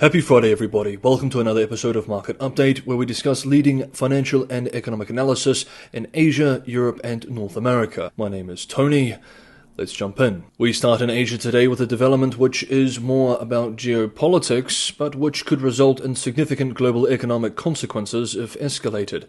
Happy Friday, everybody. Welcome to another episode of Market Update, where we discuss leading financial and economic analysis in Asia, Europe, and North America. My name is Tony. Let's jump in. We start in Asia today with a development which is more about geopolitics, but which could result in significant global economic consequences if escalated.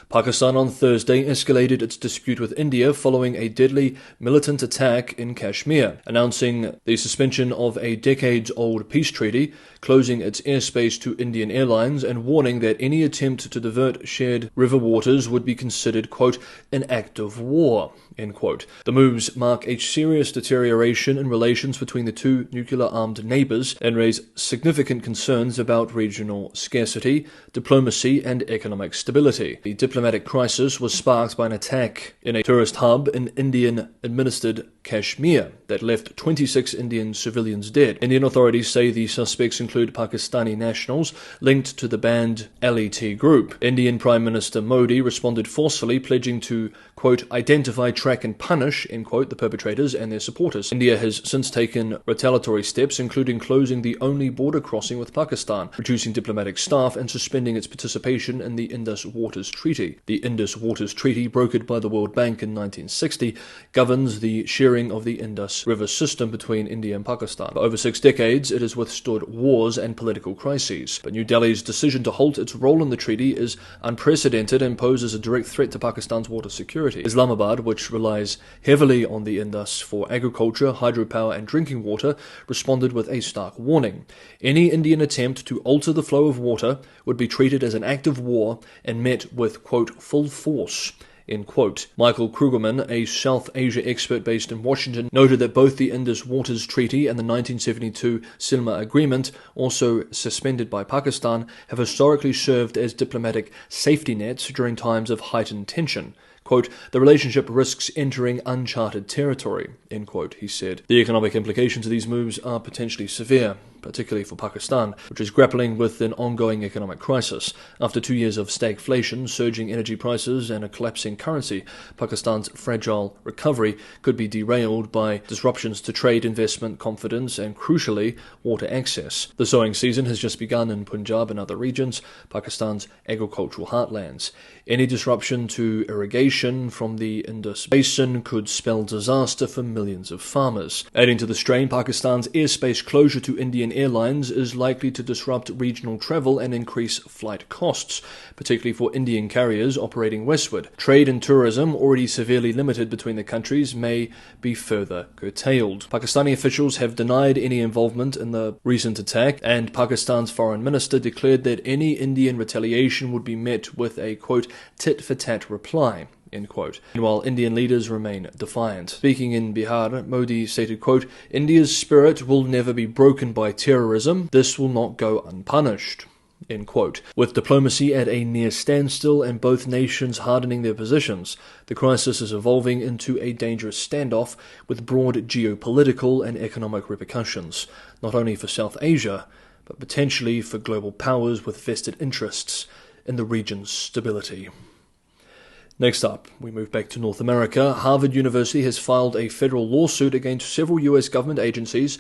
Pakistan on Thursday escalated its dispute with India following a deadly militant attack in Kashmir, announcing the suspension of a decades-old peace treaty, closing its airspace to Indian airlines, and warning that any attempt to divert shared river waters would be considered, quote, an act of war, end quote. The moves mark a serious deterioration in relations between the two nuclear-armed neighbors and raise significant concerns about regional scarcity, diplomacy, and economic stability. The diplomatic crisis was sparked by an attack in a tourist hub in Indian-administered Kashmir that left 26 Indian civilians dead. Indian authorities say the suspects include Pakistani nationals linked to the banned LET group. Indian Prime Minister Modi responded forcefully, pledging to, quote, identify, track and punish, end quote, the perpetrators and their supporters. India has since taken retaliatory steps, including closing the only border crossing with Pakistan, reducing diplomatic staff, and suspending its participation in the Indus Waters Treaty. The Indus Waters Treaty, brokered by the World Bank in 1960, governs the sharing of the Indus River system between India and Pakistan. For over 6 decades, it has withstood wars and political crises. But New Delhi's decision to halt its role in the treaty is unprecedented and poses a direct threat to Pakistan's water security. Islamabad, which relies heavily on the Indus for agriculture, hydropower, and drinking water, responded with a stark warning. Any Indian attempt to alter the flow of water would be treated as an act of war and met with, quote, full force, end quote. Michael Krugerman, a South Asia expert based in Washington, noted that both the Indus Waters Treaty and the 1972 Silma Agreement, also suspended by Pakistan, have historically served as diplomatic safety nets during times of heightened tension. Quote, the relationship risks entering uncharted territory, end quote, he said. The economic implications of these moves are potentially severe, particularly for Pakistan, which is grappling with an ongoing economic crisis. After 2 years of stagflation, surging energy prices, and a collapsing currency, Pakistan's fragile recovery could be derailed by disruptions to trade, investment, confidence, and, crucially, water access. The sowing season has just begun in Punjab and other regions, Pakistan's agricultural heartlands. Any disruption to irrigation from the Indus Basin could spell disaster for millions of farmers. Adding to the strain, Pakistan's airspace closure to Indian airlines is likely to disrupt regional travel and increase flight costs, particularly for Indian carriers operating westward. Trade and tourism, already severely limited between the countries, may be further curtailed. Pakistani officials have denied any involvement in the recent attack, and Pakistan's foreign minister declared that any Indian retaliation would be met with a, quote, tit-for-tat reply, end quote. Meanwhile, Indian leaders remain defiant. Speaking in Bihar, Modi stated, quote, India's spirit will never be broken by terrorism. This will not go unpunished, end quote. With diplomacy at a near standstill and both nations hardening their positions, the crisis is evolving into a dangerous standoff with broad geopolitical and economic repercussions, not only for South Asia, but potentially for global powers with vested interests in the region's stability. Next up, we move back to North America. Harvard University has filed a federal lawsuit against several U.S. government agencies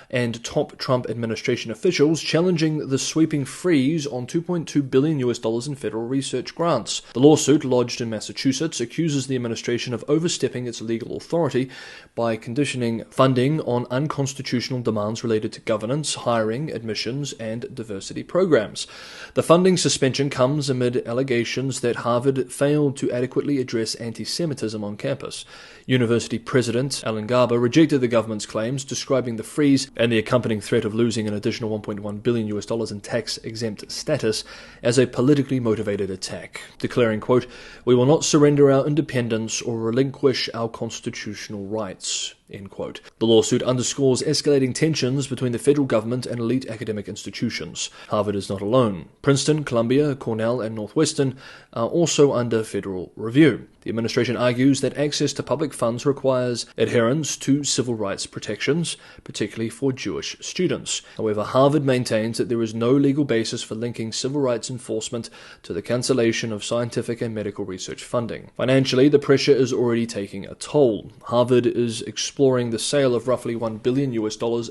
and top Trump administration officials, challenging the sweeping freeze on $2.2 billion in federal research grants. The lawsuit, lodged in Massachusetts, accuses the administration of overstepping its legal authority by conditioning funding on unconstitutional demands related to governance, hiring, admissions, and diversity programs. The funding suspension comes amid allegations that Harvard failed to adequately address anti-Semitism on campus. University President Alan Garber rejected the government's claims, describing the freeze and the accompanying threat of losing an additional $1.1 billion in tax-exempt status as a politically motivated attack, declaring, quote, we will not surrender our independence or relinquish our constitutional rights, end quote. The lawsuit underscores escalating tensions between the federal government and elite academic institutions. Harvard is not alone. Princeton, Columbia, Cornell, and Northwestern are also under federal review. The administration argues that access to public funds requires adherence to civil rights protections, particularly for Jewish students. However, Harvard maintains that there is no legal basis for linking civil rights enforcement to the cancellation of scientific and medical research funding. Financially, the pressure is already taking a toll. Harvard is exploring exploring the sale of roughly $1 billion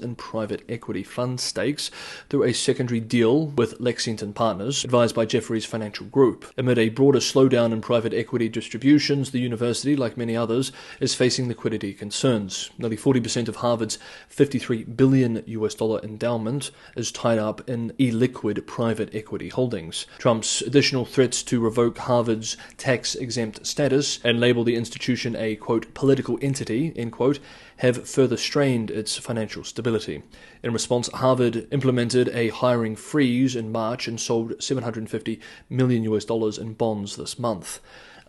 in private equity fund stakes through a secondary deal with Lexington Partners, advised by Jefferies Financial Group. Amid a broader slowdown in private equity distributions, the university, like many others, is facing liquidity concerns. Nearly 40% of Harvard's $53 billion endowment is tied up in illiquid private equity holdings. Trump's additional threats to revoke Harvard's tax-exempt status and label the institution a, quote, political entity, end quote, have further strained its financial stability. In response, Harvard implemented a hiring freeze in March and sold $750 million in bonds this month.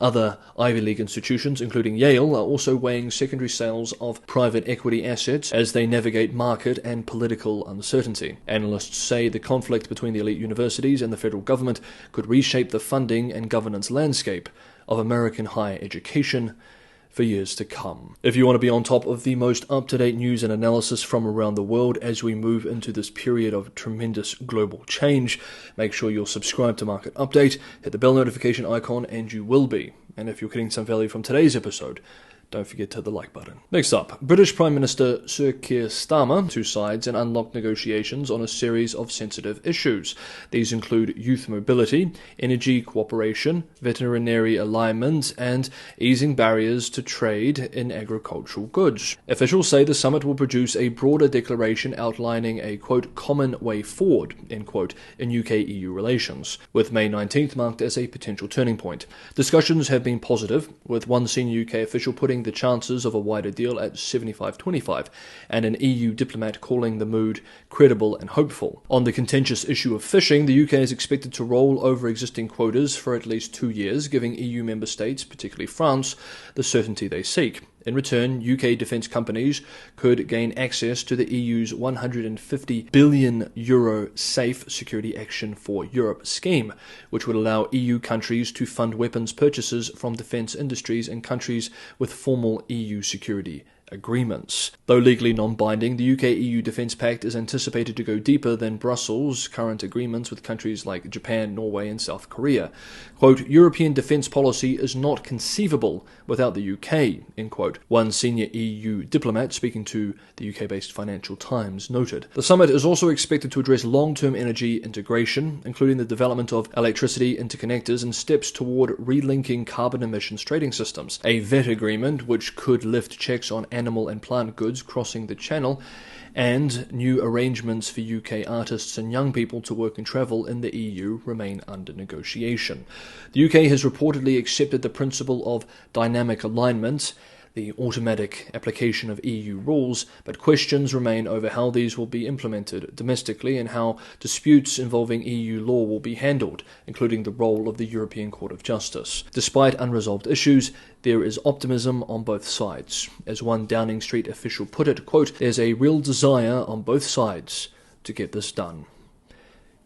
Other Ivy League institutions, including Yale, are also weighing secondary sales of private equity assets as they navigate market and political uncertainty. Analysts say the conflict between the elite universities and the federal government could reshape the funding and governance landscape of American higher education for years to come. If you want to be on top of the most up-to-date news and analysis from around the world as we move into this period of tremendous global change, make sure you're subscribed to Market Update, hit the bell notification icon, and you will be. And if you're getting some value from today's episode, don't forget to hit the like button. Next up, British Prime Minister Sir Keir Starmer to sides and unlocked negotiations on a series of sensitive issues. These include youth mobility, energy cooperation, veterinary alignment, and easing barriers to trade in agricultural goods. Officials say the summit will produce a broader declaration outlining a, quote, common way forward, end quote, in UK-EU relations, with May 19th marked as a potential turning point. Discussions have been positive, with one senior UK official putting the chances of a wider deal at 75-25, and an EU diplomat calling the mood credible and hopeful. On the contentious issue of fishing, the UK is expected to roll over existing quotas for at least 2 years, giving EU member states, particularly France, the certainty they seek. In return, UK defence companies could gain access to the EU's €150 billion Safe Security Action for Europe scheme, which would allow EU countries to fund weapons purchases from defence industries in countries with formal EU security agreements. Though legally non-binding, the UK-EU Defence Pact is anticipated to go deeper than Brussels' current agreements with countries like Japan, Norway and South Korea. Quote, European defence policy is not conceivable without the UK, end quote, one senior EU diplomat speaking to the UK-based Financial Times noted. The summit is also expected to address long-term energy integration, including the development of electricity interconnectors and steps toward relinking carbon emissions trading systems, a VET agreement which could lift checks on animal and plant goods crossing the channel, and new arrangements for UK artists and young people to work and travel in the EU remain under negotiation. The UK has reportedly accepted the principle of dynamic alignment, the automatic application of EU rules, but questions remain over how these will be implemented domestically and how disputes involving EU law will be handled, including the role of the European Court of Justice. Despite unresolved issues, there is optimism on both sides. As one Downing Street official put it, quote, there's a real desire on both sides to get this done,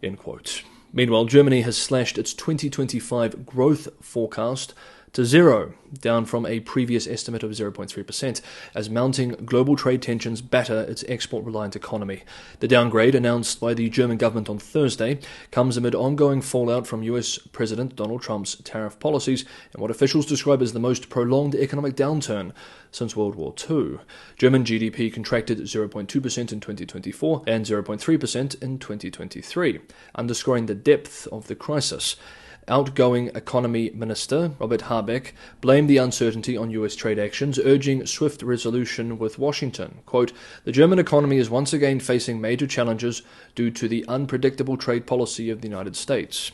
end quote. Meanwhile, Germany has slashed its 2025 growth forecast to zero, down from a previous estimate of 0.3%, as mounting global trade tensions batter its export-reliant economy. The downgrade, announced by the German government on Thursday, comes amid ongoing fallout from US President Donald Trump's tariff policies and what officials describe as the most prolonged economic downturn since World War II. German GDP contracted 0.2% in 2024 and 0.3% in 2023, underscoring the depth of the crisis. Outgoing Economy Minister Robert Habeck blamed the uncertainty on US trade actions, urging swift resolution with Washington. Quote, the German economy is once again facing major challenges due to the unpredictable trade policy of the United States.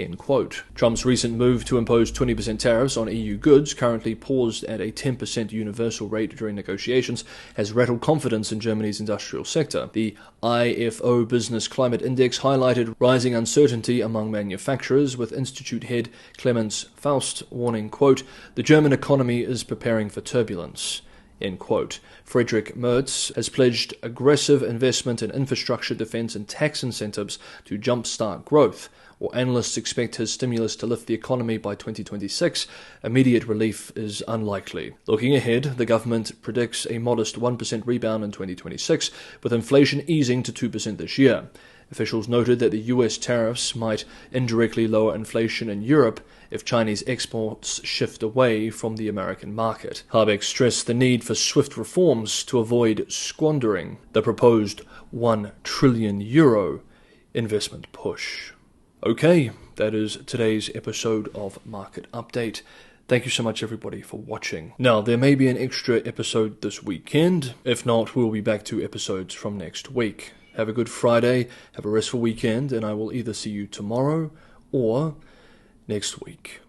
End quote. Trump's recent move to impose 20% tariffs on EU goods, currently paused at a 10% universal rate during negotiations, has rattled confidence in Germany's industrial sector. The IFO Business Climate Index highlighted rising uncertainty among manufacturers, with Institute head Clemens Faust warning, quote, the German economy is preparing for turbulence. End quote. Friedrich Merz has pledged aggressive investment in infrastructure, defense and tax incentives to jumpstart growth. While analysts expect his stimulus to lift the economy by 2026, immediate relief is unlikely. Looking ahead, the government predicts a modest 1% rebound in 2026, with inflation easing to 2% this year. Officials noted that the US tariffs might indirectly lower inflation in Europe if Chinese exports shift away from the American market. Habeck stressed the need for swift reforms to avoid squandering the proposed €1 trillion investment push. Okay, that is today's episode of Market Update. Thank you so much, everybody, for watching. Now, there may be an extra episode this weekend. If not, we'll be back to episodes from next week. Have a good Friday, have a restful weekend, and I will either see you tomorrow or next week.